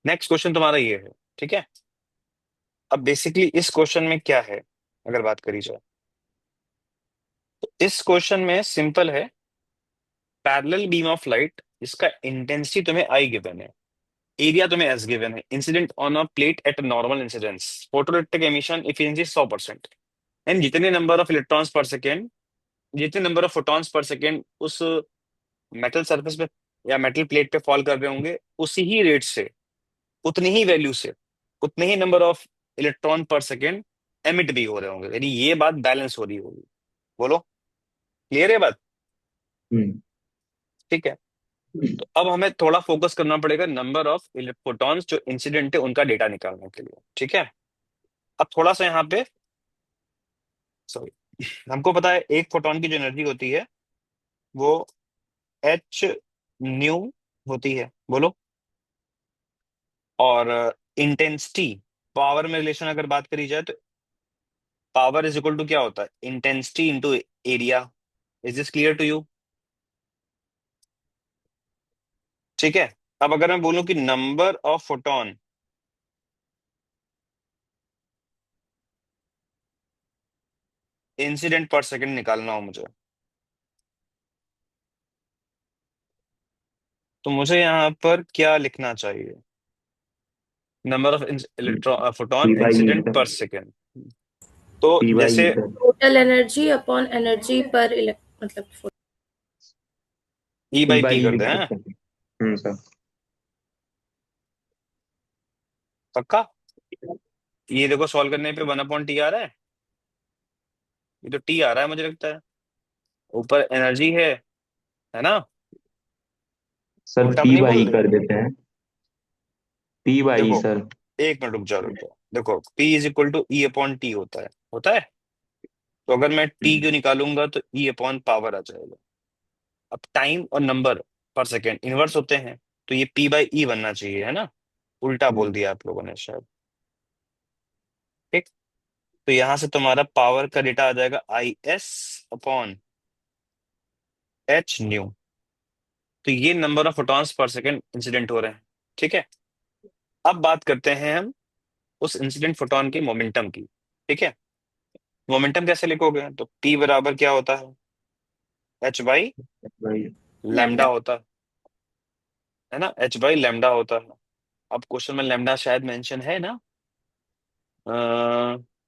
Next question तुम्हारा ये है, ठीक है। अब बेसिकली इस क्वेश्चन में क्या है, अगर बात करी जाए तो इस क्वेश्चन में सिंपल है। पैरेलल बीम ऑफ लाइट, इसका इंटेंसिटी तुम्हें आई गिवन है, एरिया तुम्हें एस गिवन है, incident on a plate at normal incidence, photoelectric emission efficiency 100%, and जितने नंबर ऑफ इलेक्ट्रॉन्स पर सेकेंड, जितने number of photons per second उस मेटल सरफेस पे या मेटल प्लेट पे फॉल कर रहे होंगे, उसी ही रेट से, उतनी ही वैल्यू से, उतने ही नंबर ऑफ इलेक्ट्रॉन पर सेकेंड एमिट भी हो रहे होंगे, यानी ये बात बैलेंस हो रही होगी। बोलो, क्लियर है बात? हम्म। ठीक है। तो अब हमें थोड़ा फोकस करना पड़ेगा नंबर ऑफ फोटॉन्स जो इंसिडेंट है उनका डेटा निकालने के लिए, ठीक है। अब थोड़ा सा यहाँ पे, सॉरी, हमको पता है एक फोटॉन की जो एनर्जी होती है वो एच न्यू होती है, बोलो। और इंटेंसिटी, पावर में रिलेशन अगर बात करी जाए तो पावर इज इक्वल टू क्या होता है, intensity into area. Is this clear to you? ठीक है। अब अगर मैं बोलूं कि number of photon incident per second निकालना हो मुझे, तो मुझे यहाँ पर क्या लिखना चाहिए? Number of electron photon P by E incident sir. पर सेकंड। तो पी बाई ई जैसे sir. Total energy upon energy पर मतलब E P by P by E कर दे लिख हैं? सकते हैं। सर। पक्का? ये देखो, सॉल्व करने पे 1 अपॉन टी आ रहा है, ये तो टी आ रहा है मुझे लगता है। ऊपर एनर्जी है ना? सर उल्टा तो पी नहीं बाई बोल ई दे? कर देते हैं। पी बाई ई देखो, सर। एक मिनट रुक जाओ। देखो, P is equal to E upon T होता है। तो अगर मैं टी हम्म। क्यों निकालूंगा तो ई अपॉन पावर आ जाएगा। अब टाइम और नंबर पर सेकेंड इनवर्स होते हैं, तो ये P बाई ई बनना चाहिए, है ना? उल्टा बोल हम्म। दिया आप लोगों ने शायद। ठीक। तो यहां से तुम्हारा पावर का डेटा आ जाएगा आई एस अपॉन एच न्यू। तो ये number of photons per second incident हो रहे हैं, ठीक है। अब बात करते हैं हम उस इंसिडेंट फोटॉन की मोमेंटम की, ठीक है। मोमेंटम कैसे लिखोगे? तो P बराबर क्या होता H by by. Lambda lambda. होता है ना, एच बाई लैम्डा होता है। अब क्वेश्चन में लैम्डा शायद मेंशन है ना?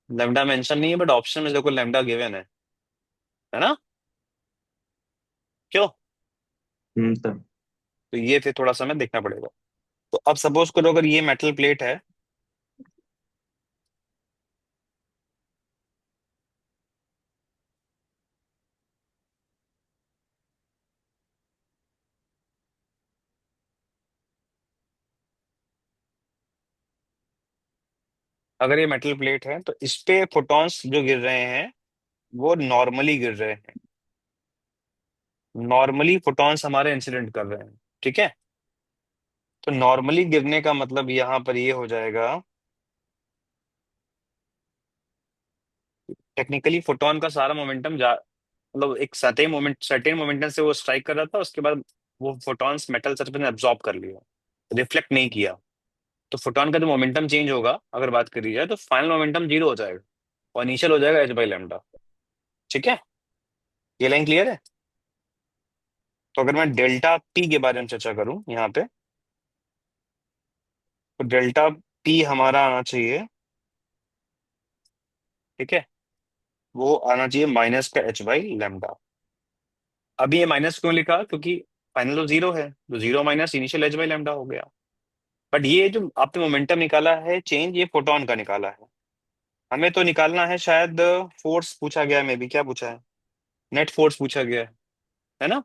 लैम्डा मेंशन नहीं है, बट ऑप्शन में देखो लैम्डा गिवन है ना? क्यों? सर। तो ये फिर थोड़ा सा हमें देखना पड़ेगा। तो अब सपोज करो अगर ये मेटल प्लेट है, अगर ये मेटल प्लेट है तो इस पे फोटॉन्स जो गिर रहे हैं वो नॉर्मली गिर रहे हैं, नॉर्मली फोटॉन्स हमारे इंसिडेंट कर रहे हैं, ठीक है। तो नॉर्मली गिरने का मतलब यहाँ पर ये हो जाएगा, टेक्निकली फोटोन का सारा मोमेंटम जा, मतलब एक सर्टेन मोमेंटम से वो स्ट्राइक कर रहा था, उसके बाद वो फोटॉन्स मेटल सरफेस ने एब्जॉर्ब कर लिया, रिफ्लेक्ट नहीं किया। तो फोटोन का जो मोमेंटम चेंज होगा अगर बात करी जाए तो फाइनल मोमेंटम जीरो हो जाएगा और इनिशियल हो जाएगा एच बाई लैम्डा, ठीक है। ये लाइन क्लियर है? तो अगर मैं डेल्टा पी के बारे में चर्चा करूं यहाँ पे, तो डेल्टा पी हमारा आना चाहिए, ठीक है। वो आना चाहिए माइनस का एच बाई लैम्डा। अभी ये माइनस क्यों लिखा? क्योंकि फाइनल तो जीरो है, तो zero minus initial H by lambda हो गया। बट ये जो आपने मोमेंटम निकाला है चेंज, ये फोटोन का निकाला है। हमें तो निकालना है शायद फोर्स पूछा गया है, मे बी क्या पूछा है, नेट फोर्स पूछा गया है ना?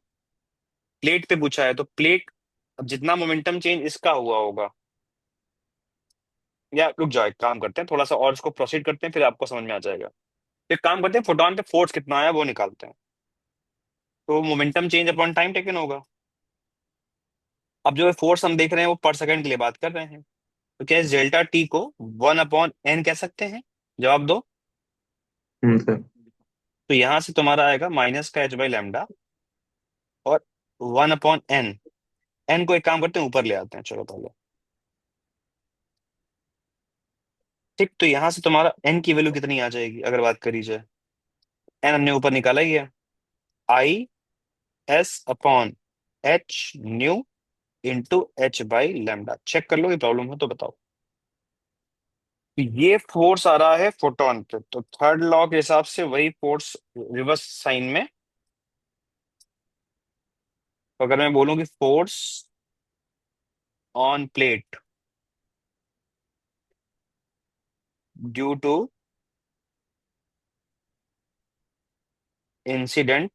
प्लेट पे पूछा है, तो प्लेट, अब जितना मोमेंटम चेंज इसका हुआ होगा, या रुक जाओ, एक काम करते हैं थोड़ा सा और इसको प्रोसीड करते हैं, फिर आपको समझ में आ जाएगा। एक काम करते हैं, फोटोन पे फोर्स कितना आया वो निकालते हैं। तो momentum change upon time taken होगा। अब जो फोर्स हम देख रहे हैं वो पर सेकंड के लिए बात कर रहे हैं, तो क्या इस डेल्टा टी को 1 अपॉन एन कह सकते हैं? जवाब दो। सर। तो यहां से तुम्हारा आएगा माइनस का एच बाई लैम्डा और 1 अपॉन एन। एन को एक काम करते हैं ऊपर ले आते हैं, चलो पहले ठीक, तो यहां से तुम्हारा एन की वैल्यू कितनी आ जाएगी अगर बात करी जाए? एन हमने ऊपर निकाला ही है, I S upon H nu into H by lambda. Check कर लो, ये प्रॉब्लम हो तो बताओ। तो ये फोर्स आ रहा है फोटोन पे, तो थर्ड लॉ के हिसाब से वही फोर्स रिवर्स साइन में। तो अगर मैं बोलूं कि force on plate due to incident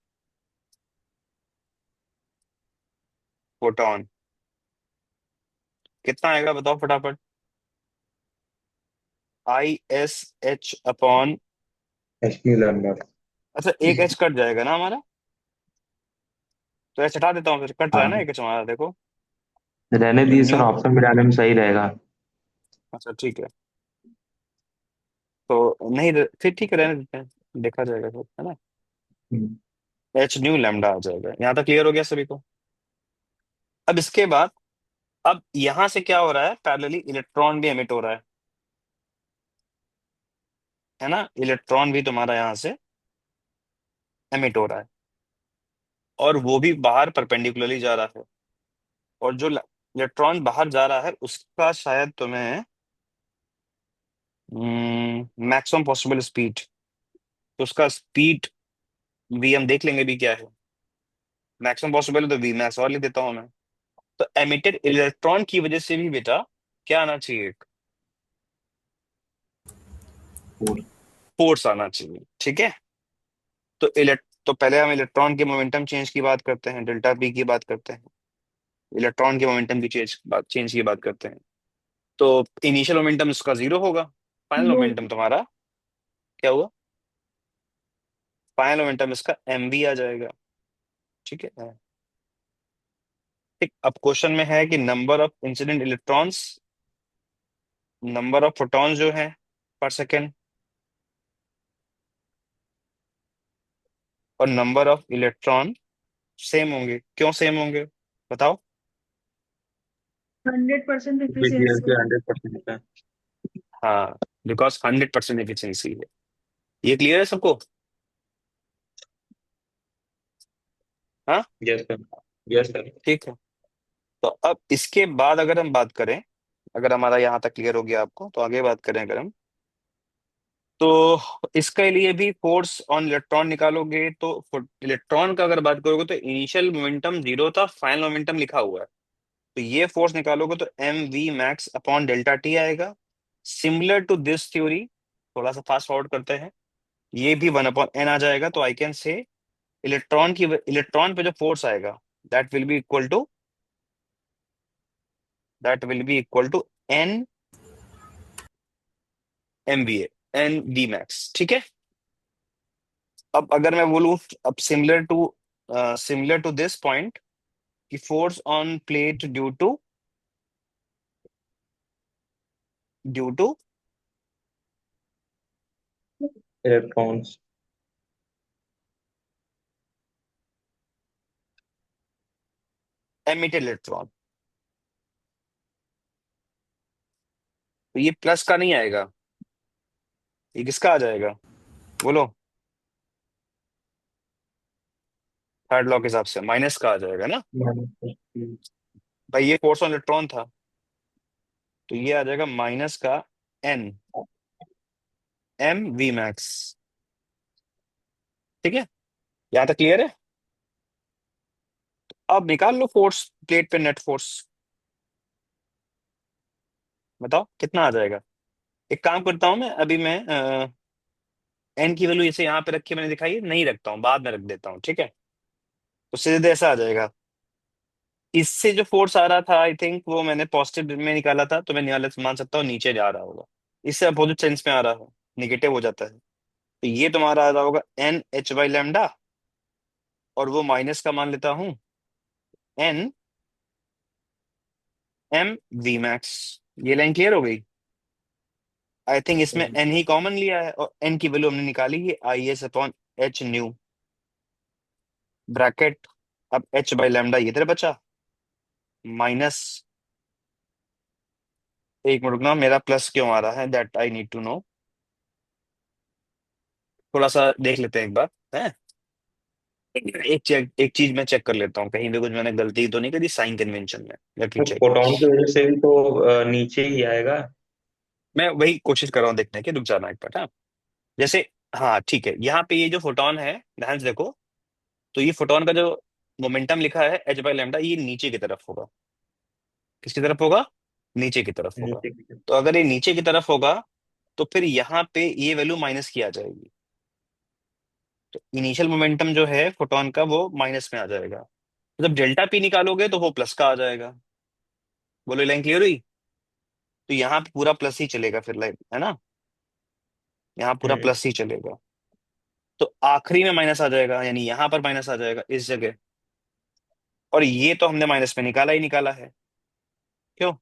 photon, कितना आएगा बताओ फटाफट? I S H upon, H nu lambda. अच्छा एक एच कट जाएगा ना हमारा, तो एच हटा देता हूँ, फिर कट रहा है ना हाँ, एक एच हमारा, देखो। रहने तो दिए न्यू, सर, ऑप्शन में डालने में सही रहेगा। अच्छा ठीक है, तो नहीं फिर ठीक है, रहने देते हैं, देखा जाएगा फिर, है ना। हम्म, एच न्यू लैम्डा आ जाएगा, यहाँ तक क्लियर हो गया सभी को? अब इसके बाद, अब यहां से क्या हो रहा है, पैरेलली इलेक्ट्रॉन भी एमिट हो रहा है ना, इलेक्ट्रॉन भी तुम्हारा यहाँ से एमिट हो रहा है, और वो भी बाहर परपेंडिकुलरली जा रहा है। और जो इलेक्ट्रॉन बाहर जा रहा है उसका शायद तुम्हें मैक्सिमम पॉसिबल स्पीड, तो उसका स्पीड वी हम देख लेंगे भी क्या है। मैक्सिमम पॉसिबल है तो वी मैक्स और लिख देता हूँ मैं। तो एमिटेड इलेक्ट्रॉन की वजह से भी बेटा क्या आना चाहिए, फोर। फोर्स आना चाहिए, ठीक है। तो पहले हम इलेक्ट्रॉन के मोमेंटम चेंज की बात करते हैं, डेल्टा पी की बात करते हैं, इलेक्ट्रॉन के मोमेंटम की चेंज की बात करते हैं। तो इनिशियल मोमेंटम इसका जीरो होगा, फाइनल नो। मोमेंटम तुम्हारा क्या हुआ, फाइनल मोमेंटम इसका एम वी आ जाएगा, ठीक है। ठीक, अब क्वेश्चन में है कि number of incident electrons, number of photons जो है पर सेकेंड, और नंबर ऑफ इलेक्ट्रॉन सेम होंगे, क्यों सेम होंगे बताओ? 100% बीसीएल एफिशिएंसी। के 100% है। हाँ, बिकॉज 100% एफिशिएंसी है। ये क्लियर है सबको? हाँ, यस सर। Yes sir. ठीक है। तो अब इसके बाद अगर हम बात करें, अगर हमारा यहाँ तक क्लियर हो गया आपको, तो आगे बात करें अगर हम, तो इसके लिए भी फोर्स ऑन इलेक्ट्रॉन निकालोगे, तो इलेक्ट्रॉन का अगर बात करोगे तो इनिशियल मोमेंटम जीरो था, फाइनल मोमेंटम लिखा हुआ है, तो ये फोर्स निकालोगे तो M V max upon delta T आएगा। सिमिलर टू दिस थ्योरी, थोड़ा सा फास्ट फॉरवर्ड करते हैं, ये भी वन अपॉन एन आ जाएगा, तो आई कैन से इलेक्ट्रॉन पे जो फोर्स आएगा that will be equal to, that will be equal to N M V A, N V max, ठीक है। अब अगर मैं बोलूं, अब सिमिलर टू दिस पॉइंट, कि force on plate due to electrons. Emitted electron, तो ये प्लस का नहीं आएगा, ये किसका आ जाएगा बोलो? थर्ड लॉ के हिसाब से माइनस का आ जाएगा ना। भाई ये फोर्स ऑन इलेक्ट्रॉन था, तो ये आ जाएगा माइनस का एन एम वी मैक्स, ठीक है। यहां तक क्लियर है? अब निकाल लो फोर्स प्लेट पे, नेट फोर्स बताओ कितना आ जाएगा। एक काम करता हूं मैं, अभी मैं एन की वैल्यू जैसे यहाँ पे रखी है मैंने दिखाई है, नहीं रखता हूँ, बाद में रख देता हूँ, ठीक है। तो सीधे ऐसा आ जाएगा, इससे जो फोर्स आ रहा था आई थिंक वो मैंने पॉजिटिव में निकाला था, तो मैं निकाला मान सकता हूँ नीचे जा रहा होगा, इससे अपोजिट सेंस में आ रहा है, निगेटिव हो जाता है। तो ये तुम्हारा आ रहा होगा एन एच बाई लैम्डा, और वो माइनस का मान लेता हूँ एन एम वी मैक्स। ये लाइन क्लियर हो गई? आई थिंक इसमें एन ही कॉमन लिया है, और एन की वैल्यू हमने निकाली है I S upon H new, bracket, अब एच बाई लैम्डा ये तेरे बचा, माइनस एक मिनट रुकना, मेरा प्लस क्यों आ रहा है, that I need to know. थोड़ा सा देख लेते हैं एक बार, है। एक चीज मैं चेक कर लेता हूँ, कहीं भी कुछ मैंने गलती तो नहीं करी साइन कन्वेंशन में। लेट मी वो चेक। फोटोन की वजह से भी तो नीचे ही आएगा। मैं वही कोशिश कर रहा हूँ देखने की, रुक जाना एक बार, हाँ। जैसे, हाँ ठीक है, यहाँ पे ये जो फोटोन है, ध्यान से देखो। तो ये फोटोन का जो मोमेंटम लिखा है h/λ, ये नीचे की तरफ होगा। किसकी तरफ होगा? नीचे की तरफ होगा। नीचे की तरफ। तो अगर ये नीचे की तरफ होगा, तो फिर यहाँ पे ये वैल्यू माइनस की आ जाएगी। तो इनिशियल मोमेंटम जो है फोटोन का, वो माइनस में आ जाएगा। तो जब डेल्टा पी निकालोगे तो वो प्लस का आ जाएगा। बोलो, लाइन क्लियर हुई? तो यहाँ पे पूरा प्लस ही चलेगा फिर, लाइन है ना, यहाँ पूरा हम्म। प्लस ही चलेगा। तो आखिरी में माइनस आ जाएगा, यानी यहाँ पर माइनस आ जाएगा इस जगह। और ये तो हमने माइनस में निकाला ही निकाला है, क्यों?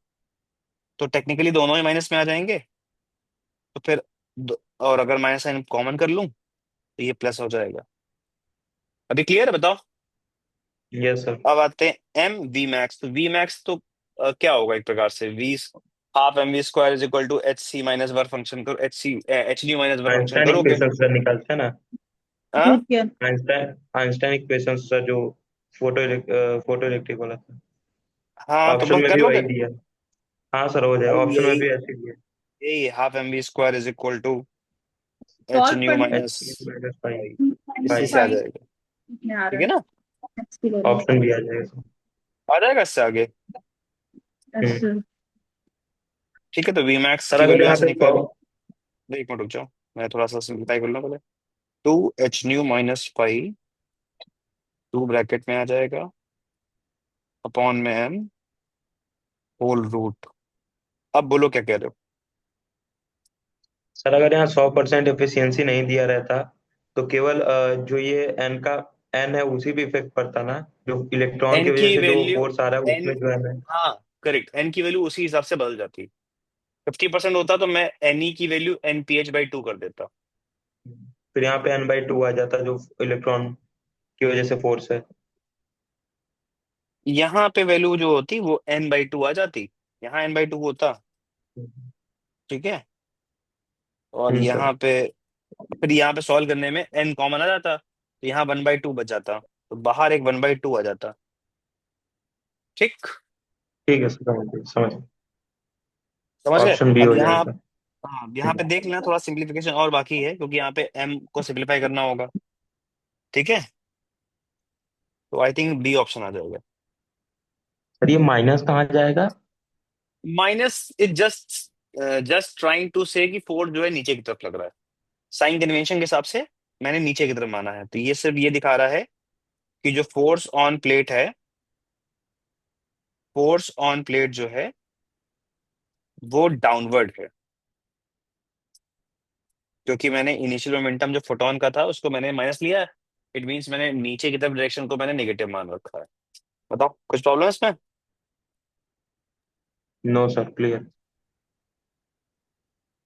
तो टेक्निकली दोनों ही माइनस में आ जाएंगे। तो फिर और अगर माइनस साइन कॉमन कर लूं तो ये प्लस हो जाएगा। अभी क्लियर है, बताओ। Yes sir. अब आते हैं एम वी मैक्स। तो वी मैक्स तो क्या होगा, एक प्रकार से V half M V square is equal to H C minus work function करो, H C H D minus work function Einstein करोगे। इक्वेशन सर निकालते हैं ना। हाँ क्या? आइंस्टाइन आइंस्टाइन इक्वेशन सर, जो फोटो इलेक्ट्रिक वाला था। हाँ, तो ऑप्शन वो में कर भी लोगे। वही दिया। हाँ सर, हो जाएगा, भाई ऑप्शन में यही भी ऐसे ही दिया। यही half M V square is equal to H solve न्यू करने H minus minus five. Five, इसी माइनस से आ फाइव। फाइव जाएगा। में आ ठीक रहा है है। ना, एक्स की वैल्यू। ऑप्शन भी आ जाएगा सर। आ जाएगा इससे आगे। हम्म। ऐसे। ठीक है, तो वी मैक्स सर की अगर वैल्यू यहाँ यहाँ से पे सौ। निकाल। एक मिनट रुक जाओ, मैं थोड़ा सा सिंप्लीफाई कर लूँ पहले। Two H nu minus five, two bracket में आ जाएगा, अपॉन में एम होल रूट। अब बोलो क्या कह रहे हो। सर अगर यहाँ 100% एफिशिएंसी नहीं दिया रहता, तो केवल जो ये एन का एन है उसी पे इफेक्ट पड़ता ना, जो इलेक्ट्रॉन की एन वजह की से जो वैल्यू, फोर्स आ रहा है एन, उसमें जो एन है। हाँ करेक्ट, एन की वैल्यू उसी हिसाब से बदल जाती। 50% होता तो मैं एन ई की value N P H by two कर देता। फिर यहाँ पे n/2 आ जाता, जो इलेक्ट्रॉन की वजह से फोर्स है। यहाँ पे वैल्यू जो होती वो एन बाई टू आ जाती, यहाँ एन बाई टू होता। ठीक है। और सर। यहाँ पे, फिर यहाँ पे सॉल्व करने में एन कॉमन आ जाता, तो यहाँ 1/2 बच जाता, तो बाहर एक 1/2 आ जाता। ठीक। ठीक है सर, समझ गए समझ गए। समझ गए। ऑप्शन बी अब हो यहाँ, जाएगा। हाँ यहाँ पे देख लेना, थोड़ा सिंप्लीफिकेशन और बाकी है, क्योंकि यहाँ पे एम को सिंप्लीफाई करना होगा। ठीक है, तो आई थिंक बी ऑप्शन आ जाएगा। सर ये माइनस कहाँ जाएगा? Minus is just just trying to say कि फोर्स जो है नीचे की तरफ लग रहा है, साइन कन्वेंशन के हिसाब से मैंने नीचे की तरफ माना है, तो ये सिर्फ ये दिखा रहा है कि जो फोर्स ऑन प्लेट है, फोर्स ऑन प्लेट जो है वो डाउनवर्ड है। क्योंकि मैंने इनिशियल मोमेंटम जो फोटोन का था उसको मैंने माइनस लिया है, इट मींस मैंने नीचे की तरफ डायरेक्शन को मैंने नेगेटिव मान रखा है। बताओ, कुछ प्रॉब्लम है इसमें? No sir, clear.